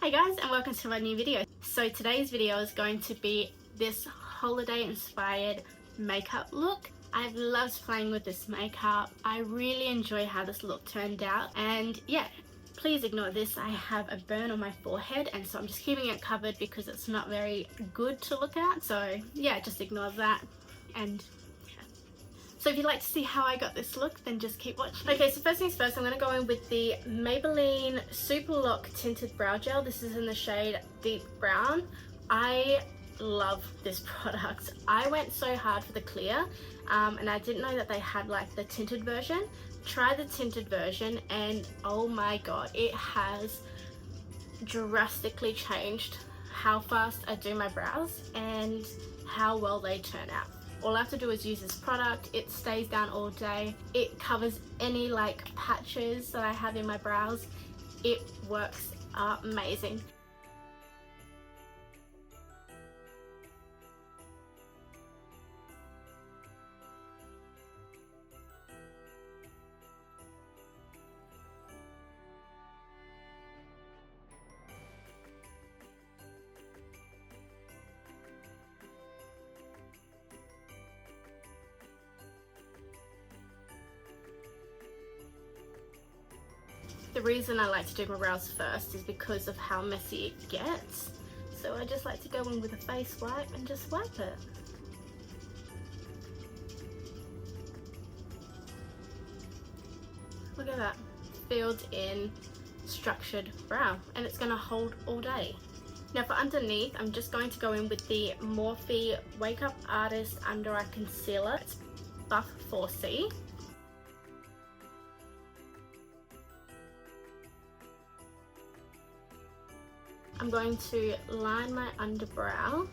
Hey guys, and welcome to my new video. So today's video is going to be this holiday inspired makeup look. I've loved playing with this makeup. I really enjoy how this look turned out, and yeah, please ignore this. I have a burn on my forehead, and so I'm just keeping it covered because it's not very good to look at. So yeah, just ignore that. And so if you'd like to see how I got this look, then just keep watching. Okay, so first things first, I'm going to go in with the Maybelline Super Lock Tinted Brow Gel. This is in the shade Deep Brown. I love this product. I went so hard for the clear, and I didn't know that they had like the tinted version. Try the tinted version, and oh my god, it has drastically changed how fast I do my brows and how well they turn out. All I have to do is use this product. It stays down all day. It covers any like patches that I have in my brows. It works amazing. The reason I like to do my brows first is because of how messy it gets. So I just like to go in with a face wipe and just wipe it. Look at that, filled in structured brow, and it's going to hold all day. Now for underneath, I'm just going to go in with the Morphe Wake Up Artist Under Eye Concealer. It's Buff 4C. I'm going to line my underbrow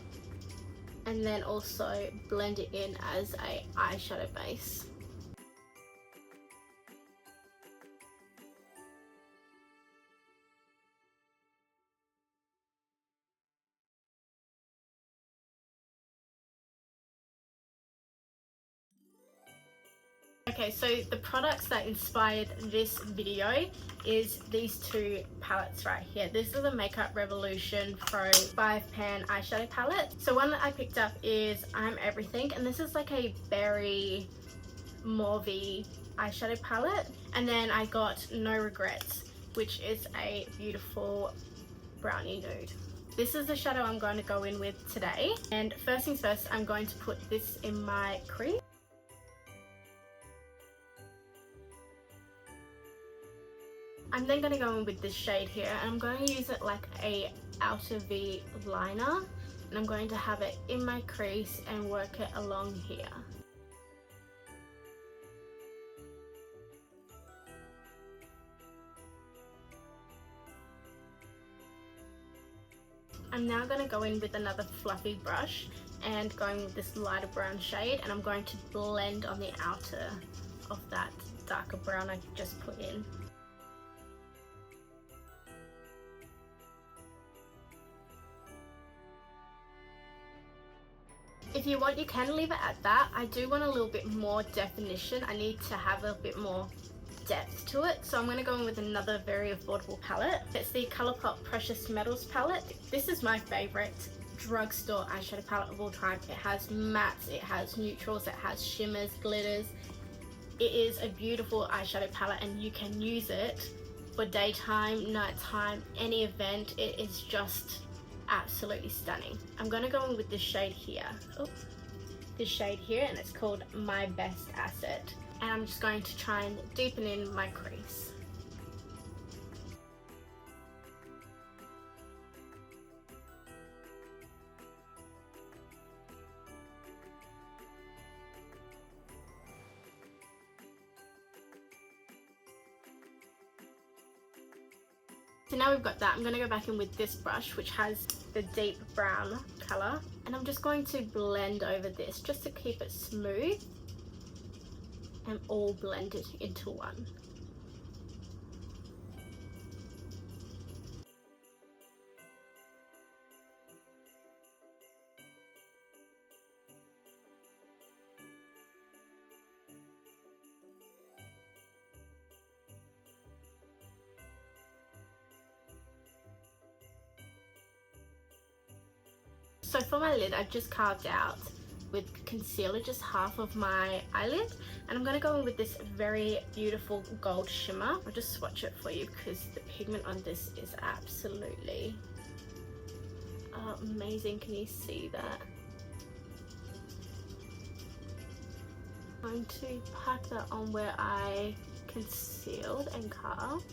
and then also blend it in as a eyeshadow base. Okay, so the products that inspired this video is these two palettes right here. This is the Makeup Revolution Pro 5-pan eyeshadow palette. So one that I picked up is I'm Everything, and this is like a berry mauve eyeshadow palette. And then I got No Regrets, which is a beautiful brownie nude. This is the shadow I'm going to go in with today. And first things first, I'm going to put this in my crease. I'm then going to go in with this shade here, and I'm going to use it like a outer V liner, and I'm going to have it in my crease and work it along here. I'm now going to go in with another fluffy brush and going with this lighter brown shade, and I'm going to blend on the outer of that darker brown I just put in. If you want, you can leave it at that. I do want a little bit more definition. I need to have a bit more depth to it. So I'm going to go in with another very affordable palette. It's the ColourPop Precious Metals palette. This is my favorite drugstore eyeshadow palette of all time. It has mattes, it has neutrals, it has shimmers, glitters. It is a beautiful eyeshadow palette, and you can use it for daytime, nighttime, any event. It is just absolutely stunning. I'm going to go in with this shade here. This shade here, and it's called My Best Asset. And I'm just going to try and deepen in my crease. So now we've got that, I'm going to go back in with this brush, which has the deep brown colour, and I'm just going to blend over this just to keep it smooth and all blended into one. So for my lid, I've just carved out with concealer just half of my eyelid, and I'm going to go in with this very beautiful gold shimmer. I'll just swatch it for you because the pigment on this is absolutely amazing. Can you see that? I'm going to pack that on where I concealed and carved.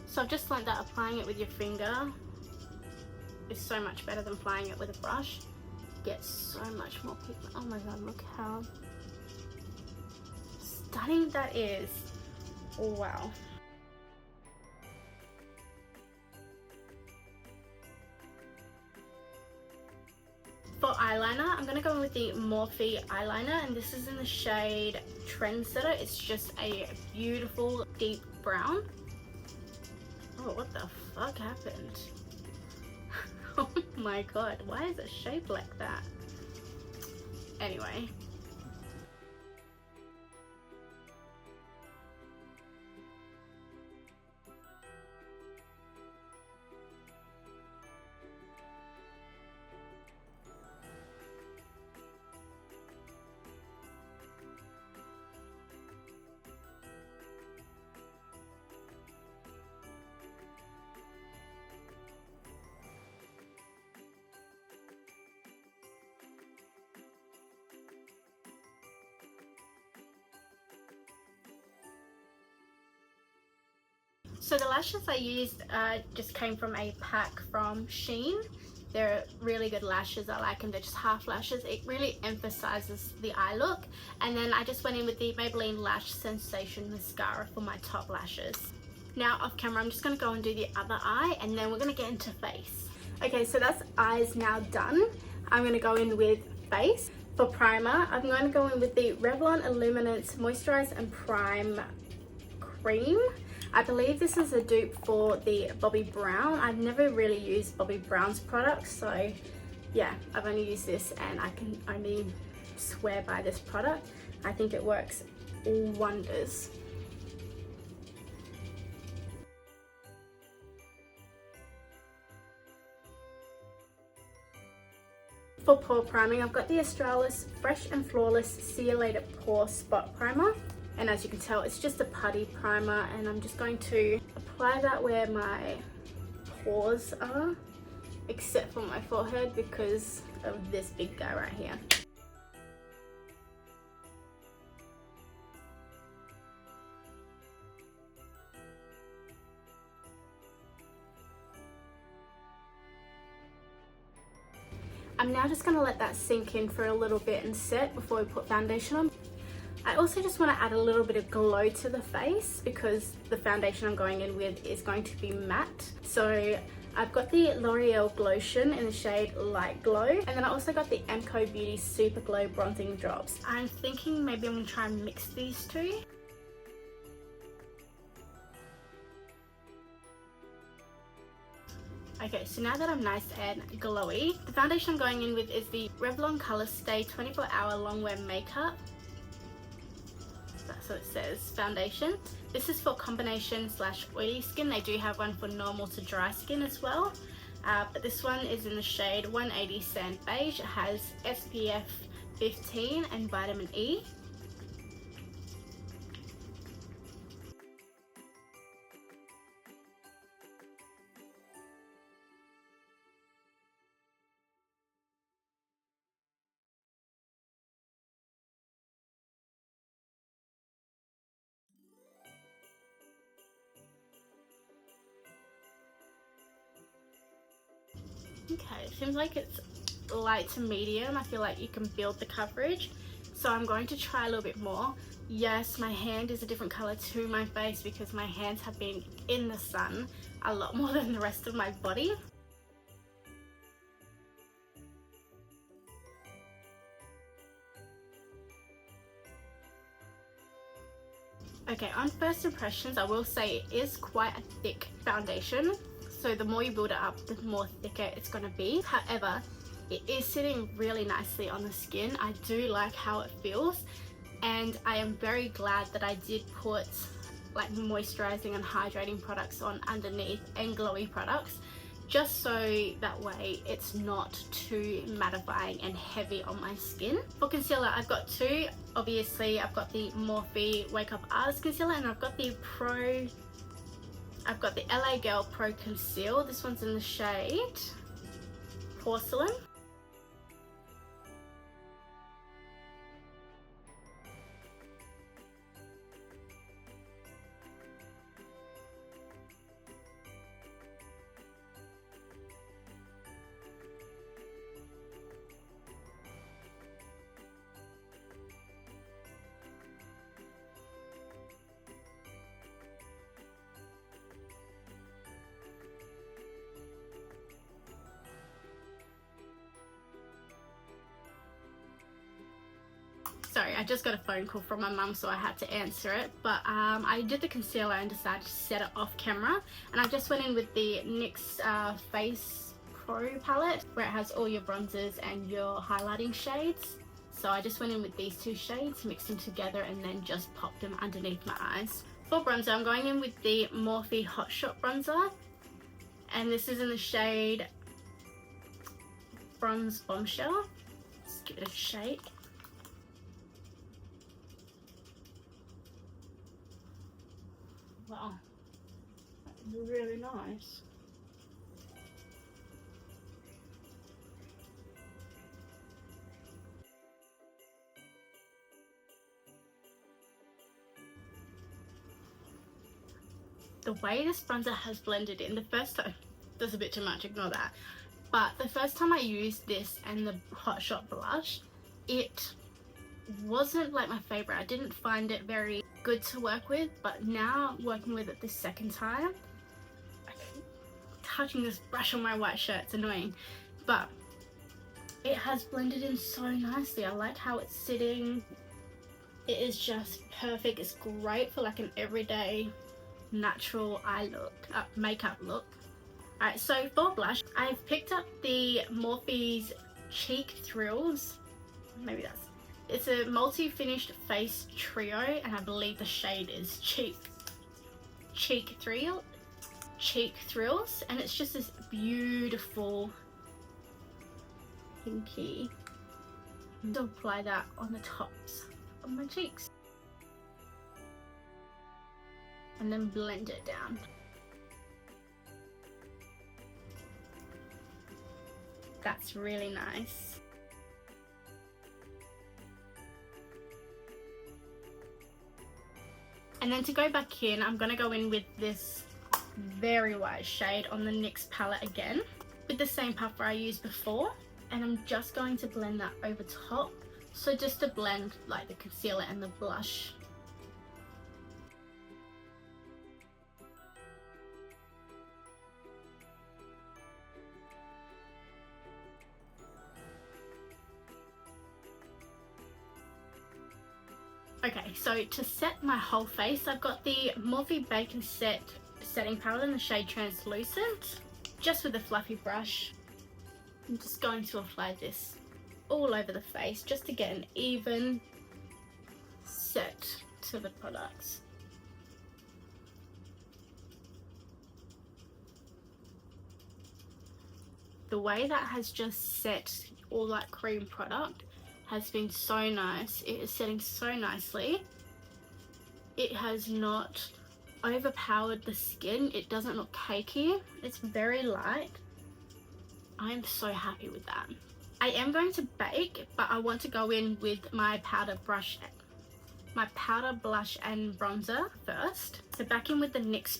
So I've just learned that applying it with your finger is so much better than applying it with a brush. You get so much more pigment. Oh my god, look how stunning that is. Wow. For eyeliner, I'm going to go in with the Morphe eyeliner, and this is in the shade Trendsetter. It's just a beautiful deep brown. Oh, what the fuck happened? Oh my god, why is it shaped like that? Anyway. So the lashes I used just came from a pack from Shein. They're really good lashes. I like them. They're just half lashes. It really emphasizes the eye look. And then I just went in with the Maybelline Lash Sensation mascara for my top lashes. Now off camera, I'm just going to go and do the other eye, and then we're going to get into face. Okay, so that's eyes now done. I'm going to go in with face. For primer, I'm going to go in with the Revlon Illuminance Moisturize and Prime Cream. I believe this is a dupe for the Bobbi Brown. I've never really used Bobbi Brown's products, so yeah, I've only used this and I can only swear by this product. I think it works wonders. For pore priming, I've got the Australis Fresh and Flawless See You Later Pore Spot Primer. And as you can tell, it's just a putty primer, and I'm just going to apply that where my pores are, except for my forehead because of this big guy right here. I'm now just going to let that sink in for a little bit and set before we put foundation on. I also just want to add a little bit of glow to the face because the foundation I'm going in with is going to be matte. So I've got the L'Oreal Glotion in the shade Light Glow, and then I also got the Emco Beauty Super Glow Bronzing Drops. I'm thinking maybe I'm going to try and mix these two. Okay, so now that I'm nice and glowy, the foundation I'm going in with is the Revlon Color Stay 24 Hour Longwear Makeup. So it says foundation. This is for combination / oily skin. They do have one for normal to dry skin as well. But this one is in the shade 180 Sand Beige. It has SPF 15 and vitamin E. Okay, it seems like it's light to medium. I feel like you can build the coverage. So I'm going to try a little bit more. Yes, my hand is a different color to my face because my hands have been in the sun a lot more than the rest of my body. Okay, on first impressions, I will say it is quite a thick foundation. So the more you build it up, the more thicker it's going to be. However, It is sitting really nicely on the skin. I do like how it feels, and I am very glad that I did put like moisturizing and hydrating products on underneath and glowy products, just so that way it's not too mattifying and heavy on my skin. For concealer, I've got two. Obviously, I've got the Morphe Wake Up Artist Concealer, and I've got the LA Girl Pro Conceal. This one's in the shade Porcelain. Sorry, I just got a phone call from my mum, so I had to answer it. But I did the concealer and decided to set it off camera. And I just went in with the NYX Face Pro palette, where it has all your bronzers and your highlighting shades. So I just went in with these two shades, mixed them together, and then just popped them underneath my eyes. For bronzer, I'm going in with the Morphe Hot Shot Bronzer. And this is in the shade Bronze Bombshell. Let's give it a shake. Wow, that's really nice. The way this bronzer has blended in, the first time, there's a bit too much, ignore that. But the first time I used this and the Hot Shot blush, it wasn't like my favorite. I didn't find it very good to work with, but now working with it the second time, I keep touching this brush on my white shirt, it's annoying, but it has blended in so nicely. I like how it's sitting. It is just perfect. It's great for like an everyday natural eye look, makeup look. Alright, so for blush, I've picked up the Morphe's Cheek Thrills. Maybe that's, it's a multi-finished face trio, and I believe the shade is Cheek Thrills, and it's just this beautiful pinky. To apply that on the tops of my cheeks, and then blend it down. That's really nice. And then to go back in, I'm going to go in with this very white shade on the NYX palette again, with the same puffer I used before, and I'm just going to blend that over top, so just to blend like the concealer and the blush. Okay, so to set my whole face, I've got the Morphe Bacon Set setting powder in the shade Translucent, just with a fluffy brush. I'm just going to apply this all over the face just to get an even set to the products. The way that has just set all that cream product has been so nice. It is setting so nicely. It has not overpowered the skin. It doesn't look cakey. It's very light. I'm so happy with that. I am going to bake, but I want to go in with my powder blush and bronzer first. So back in with the NYX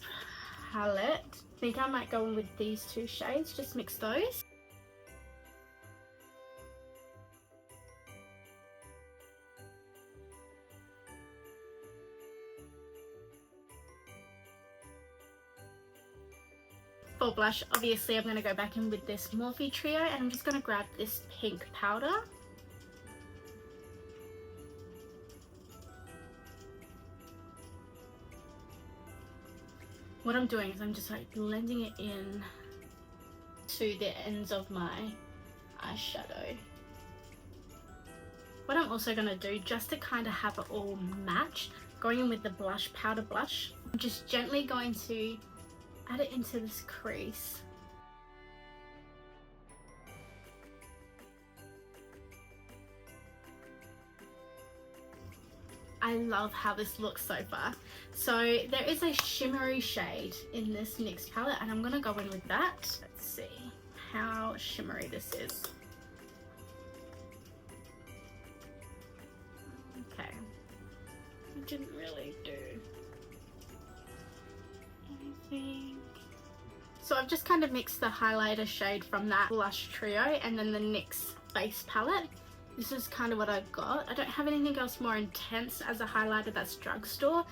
palette. I think I might go in with these two shades, just mix those. For blush, obviously I'm going to go back in with this Morphe trio, and I'm just going to grab this pink powder. What I'm doing is I'm just like blending it in to the ends of my eyeshadow. What I'm also going to do, just to kind of have it all match, going in with the blush, powder blush, I'm just gently going to add it into this crease. I love how this looks so far. So there is a shimmery shade in this NYX palette, and I'm going to go in with that. Let's see how shimmery this is. Okay, I didn't really do anything. So I've just kind of mixed the highlighter shade from that blush trio and then the NYX base palette. This is kind of what I've got. I don't have anything else more intense as a highlighter that's drugstore.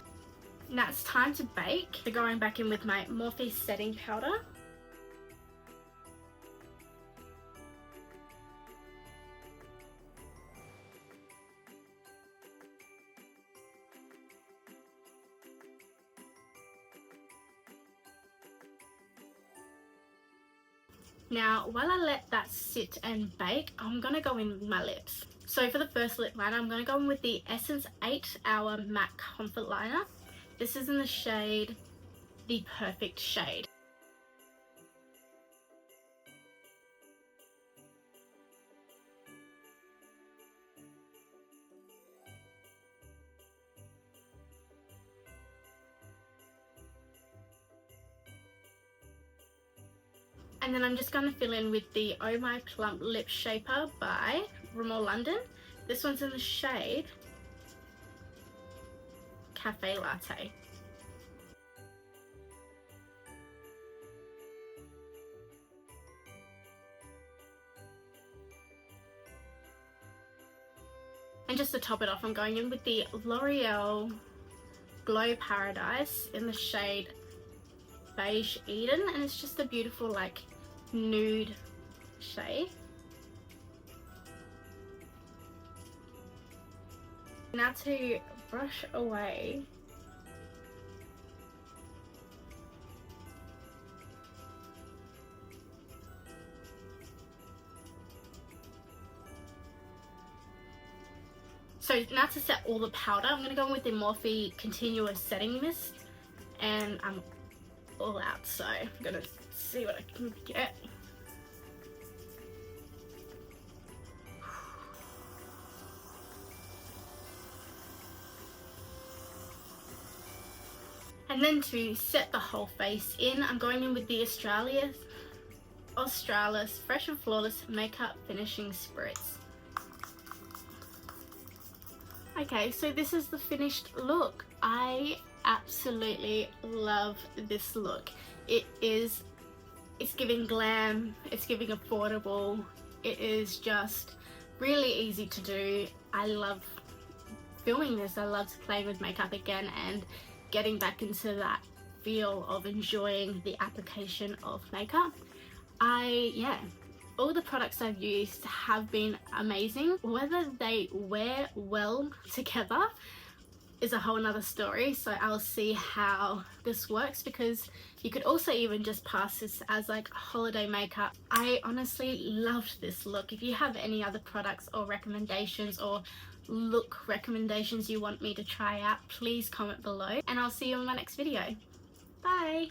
Now it's time to bake. So going back in with my Morphe setting powder. Now, while I let that sit and bake, I'm going to go in with my lips. So for the first lip liner, I'm going to go in with the Essence 8 Hour Matte Comfort Liner. This is in the shade, the Perfect Shade. And then I'm just going to fill in with the Oh My Plump Lip Shaper by Rimmel London. This one's in the shade Cafe Latte. And just to top it off, I'm going in with the L'Oreal Glow Paradise in the shade Beige Eden, and it's just a beautiful like nude shade. Now to brush away so now to set all the powder, I'm going to go in with the Morphe Continuous Setting Mist, and I'm all out, so I'm gonna see what I can get. And then to set the whole face in, I'm going in with the Australis Fresh and Flawless Makeup Finishing Spritz. Okay, so this is the finished look. I absolutely love this look. It's giving glam, it's giving affordable, it is just really easy to do. I love filming this, I loved playing with makeup again and getting back into that feel of enjoying the application of makeup. All the products I've used have been amazing. Whether they wear well together is a whole nother story, so I'll see how this works, because you could also even just pass this as like holiday makeup. I honestly loved this look. If you have any other products or recommendations or look recommendations you want me to try out, please comment below, and I'll see you in my next video. Bye!